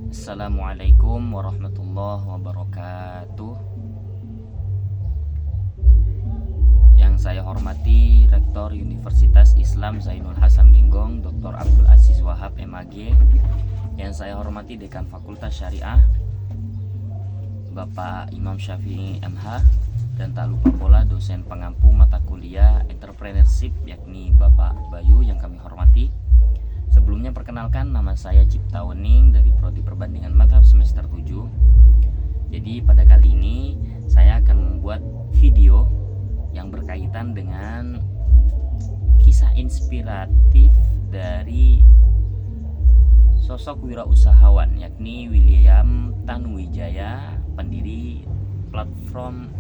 Assalamualaikum warahmatullahi wabarakatuh. Yang saya hormati Rektor Universitas Islam Zainul Hasan Genggong Dr. Abdul Aziz Wahab MAG. Yang saya hormati Dekan Fakultas Syariah Bapak Imam Syafi'i MH. Dan tak lupa pula dosen pengampu mata kuliah Entrepreneurship yakni Bapak Bayu yang kami hormati. Sebelumnya perkenalkan, nama saya Cipta Wening dari Prodi Perbandingan Mazhab semester 7. Jadi pada kali ini saya akan membuat video yang berkaitan dengan kisah inspiratif dari sosok wirausahawan yakni William Tanuwijaya, pendiri platform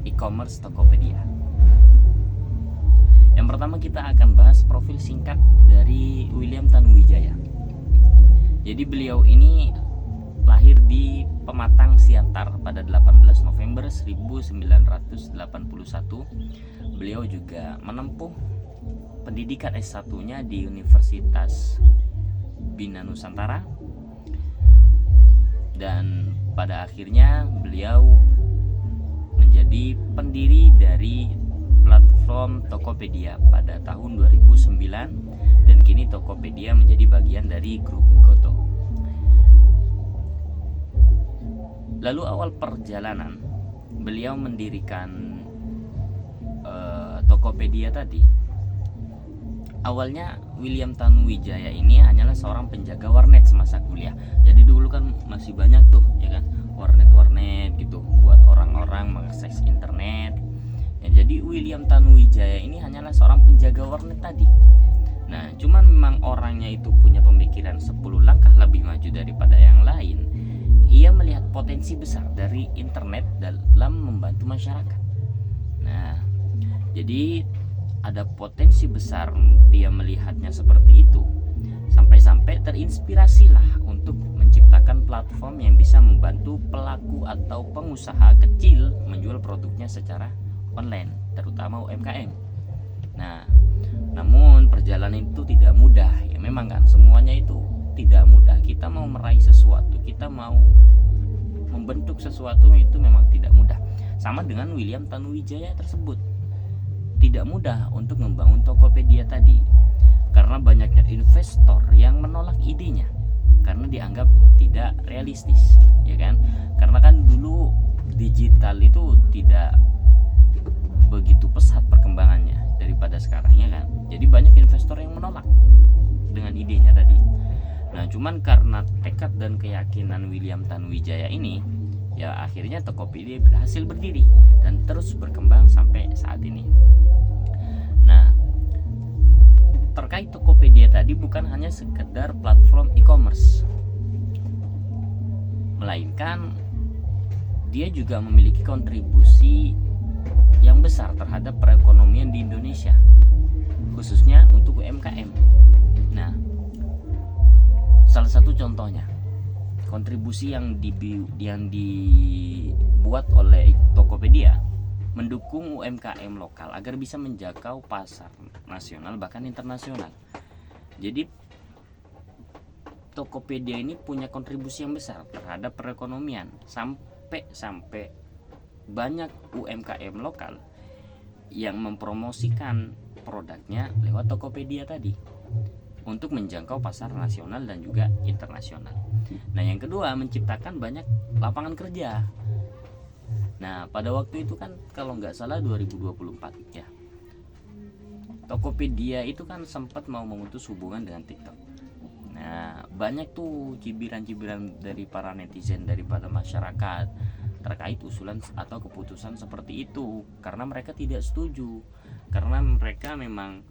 e-commerce Tokopedia. Yang pertama kita akan bahas profil singkat dari William Tanuwijaya. Jadi beliau ini lahir di Pematang, Siantar pada 18 November 1981. Beliau juga menempuh pendidikan S1-nya di Universitas Bina Nusantara. Dan pada akhirnya beliau menjadi pendiri dari platform Tokopedia pada tahun 2009 dan kini Tokopedia menjadi bagian dari grup Goto. Lalu awal perjalanan beliau mendirikan Tokopedia tadi. Awalnya William Tanuwijaya ini hanyalah seorang penjaga warnet semasa kuliah. Jadi dulu kan masih banyak tuh ya kan warnet gitu buat orang-orang mengakses internet. Ya, jadi William Tanuwijaya ini hanyalah seorang penjaga warnet tadi. Nah, cuman memang orangnya itu punya pemikiran 10 langkah lebih maju daripada yang lain. Ia melihat potensi besar dari internet dalam membantu masyarakat. Nah, jadi ada potensi besar, dia melihatnya seperti itu. Sampai-sampai terinspirasilah untuk menciptakan platform yang bisa membantu pelaku atau pengusaha kecil menjual produknya secara online, terutama UMKM. Nah, namun perjalanan itu tidak mudah. Ya memang kan semuanya itu tidak mudah. Kita mau meraih sesuatu, kita mau membentuk sesuatu itu memang tidak mudah. Sama dengan William Tanuwijaya tersebut. Tidak mudah untuk membangun Tokopedia tadi. Karena banyaknya investor yang menolak idenya karena dianggap tidak realistis, ya kan? Karena kan dulu digital itu tidak begitu pesat perkembangannya daripada sekarang ya kan. Jadi banyak investor yang menolak dengan idenya tadi. Nah, cuman karena tekad dan keyakinan William Tanuwijaya ini, ya akhirnya Tokopedia berhasil berdiri dan terus berkembang sampai saat ini. Nah, terkait Tokopedia tadi bukan hanya sekedar platform e-commerce, melainkan dia juga memiliki kontribusi yang besar terhadap perekonomian di Indonesia, khususnya untuk UMKM. Nah, salah satu contohnya kontribusi yang dibuat oleh Tokopedia mendukung UMKM lokal agar bisa menjangkau pasar nasional bahkan internasional. Jadi Tokopedia ini punya kontribusi yang besar terhadap perekonomian sampai banyak UMKM lokal yang mempromosikan produknya lewat Tokopedia tadi untuk menjangkau pasar nasional dan juga internasional. Nah, yang kedua menciptakan banyak lapangan kerja. Nah, pada waktu itu kan kalau nggak salah 2024 ya, Tokopedia itu kan sempat mau memutus hubungan dengan TikTok. Nah, banyak tuh cibiran-cibiran dari para netizen, daripada masyarakat terkait usulan atau keputusan seperti itu, karena mereka tidak setuju, karena mereka memang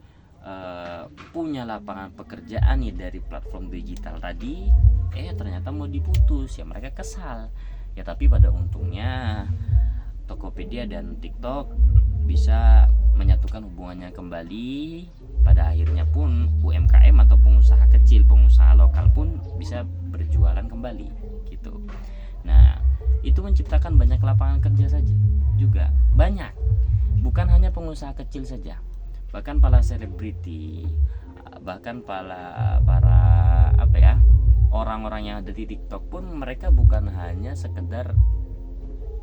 punya lapangan pekerjaan nih dari platform digital tadi, ternyata mau diputus, ya mereka kesal. Ya tapi pada untungnya Tokopedia dan TikTok bisa menyatukan hubungannya kembali. Pada akhirnya pun UMKM atau pengusaha kecil, pengusaha lokal pun bisa berjualan kembali gitu. Nah, itu menciptakan banyak lapangan kerja saja juga. Banyak. Bukan hanya pengusaha kecil saja. Bahkan para selebriti, bahkan para orang-orang yang ada di TikTok pun mereka bukan hanya sekedar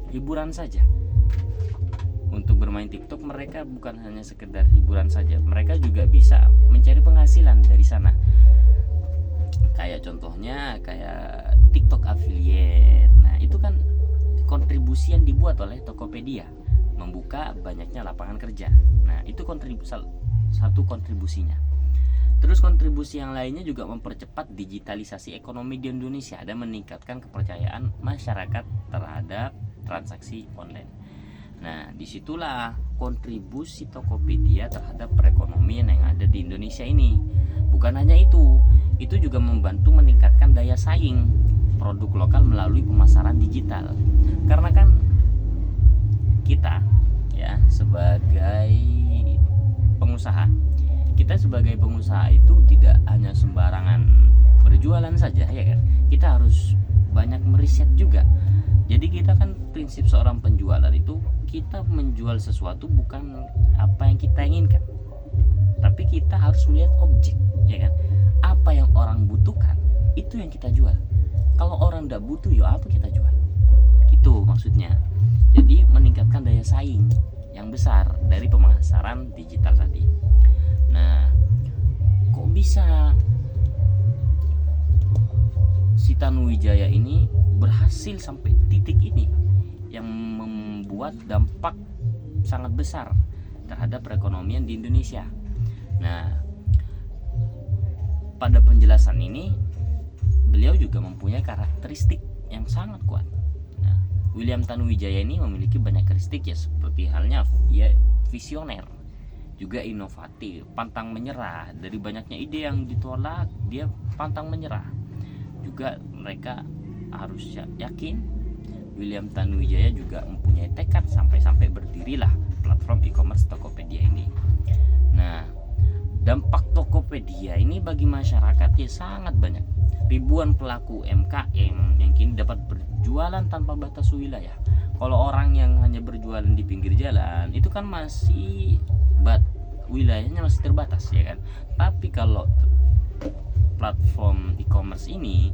hiburan saja. Untuk bermain TikTok mereka bukan hanya sekedar hiburan saja, mereka juga bisa mencari penghasilan dari sana. Kayak contohnya kayak TikTok affiliate. Nah, itu kan kontribusi yang dibuat oleh Tokopedia, membuka banyaknya lapangan kerja. Nah, itu satu kontribusinya. Terus kontribusi yang lainnya juga mempercepat digitalisasi ekonomi di Indonesia dan meningkatkan kepercayaan masyarakat terhadap transaksi online. Nah, disitulah kontribusi Tokopedia terhadap perekonomian yang ada di Indonesia ini. Bukan hanya itu juga membantu meningkatkan daya saing produk lokal melalui pemasaran digital. Karena kan kita ya sebagai pengusaha itu tidak hanya sembarangan berjualan saja, ya kan? Kita harus banyak meriset juga. Jadi kita kan prinsip seorang penjualan itu, kita menjual sesuatu bukan apa yang kita inginkan, tapi kita harus melihat objek, ya kan? Apa yang orang butuhkan itu yang kita jual. Kalau orang tidak butuh, ya apa kita jual? Gitu maksudnya. Jadi meningkatkan daya saing yang besar dari pemasaran digital tadi. Nah, kok bisa si Tanuwijaya ini berhasil sampai titik ini yang membuat dampak sangat besar terhadap perekonomian di Indonesia? Nah, pada penjelasan ini beliau juga mempunyai karakteristik yang sangat kuat. Nah, William Tanuwijaya ini memiliki banyak karakteristik ya, seperti halnya dia visioner, juga inovatif, pantang menyerah. Dari banyaknya ide yang ditolak, dia pantang menyerah. Juga mereka harus yakin William Tanuwijaya juga mempunyai tekad sampai berdirilah platform e-commerce Tokopedia ini. Nah, dampak Tokopedia ini bagi masyarakat ya sangat banyak. Ribuan pelaku UMKM yang kini dapat berjualan tanpa batas wilayah. Kalau orang yang hanya berjualan di pinggir jalan itu kan masih wilayahnya masih terbatas, ya kan? Tapi kalau platform e-commerce ini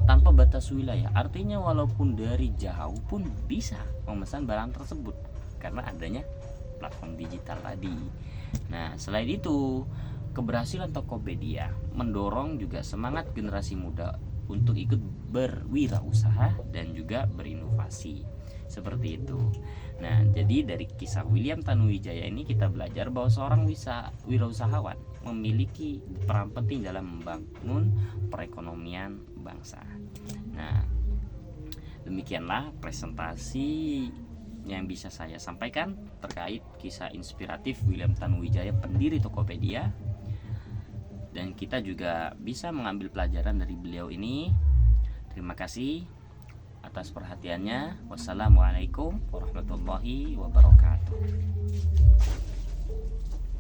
tanpa batas wilayah, artinya walaupun dari jauh pun bisa memesan barang tersebut karena adanya platform digital tadi. Nah, selain itu, keberhasilan Tokopedia mendorong juga semangat generasi muda untuk ikut berwirausaha dan juga berinovasi. Seperti itu. Nah, jadi dari kisah William Tanuwijaya ini kita belajar bahwa seorang wirausahawan memiliki peran penting dalam membangun perekonomian bangsa. Nah, demikianlah presentasi yang bisa saya sampaikan terkait kisah inspiratif William Tanuwijaya, pendiri Tokopedia. Dan kita juga bisa mengambil pelajaran dari beliau ini. Terima kasih atas perhatiannya. Wassalamualaikum warahmatullahi wabarakatuh.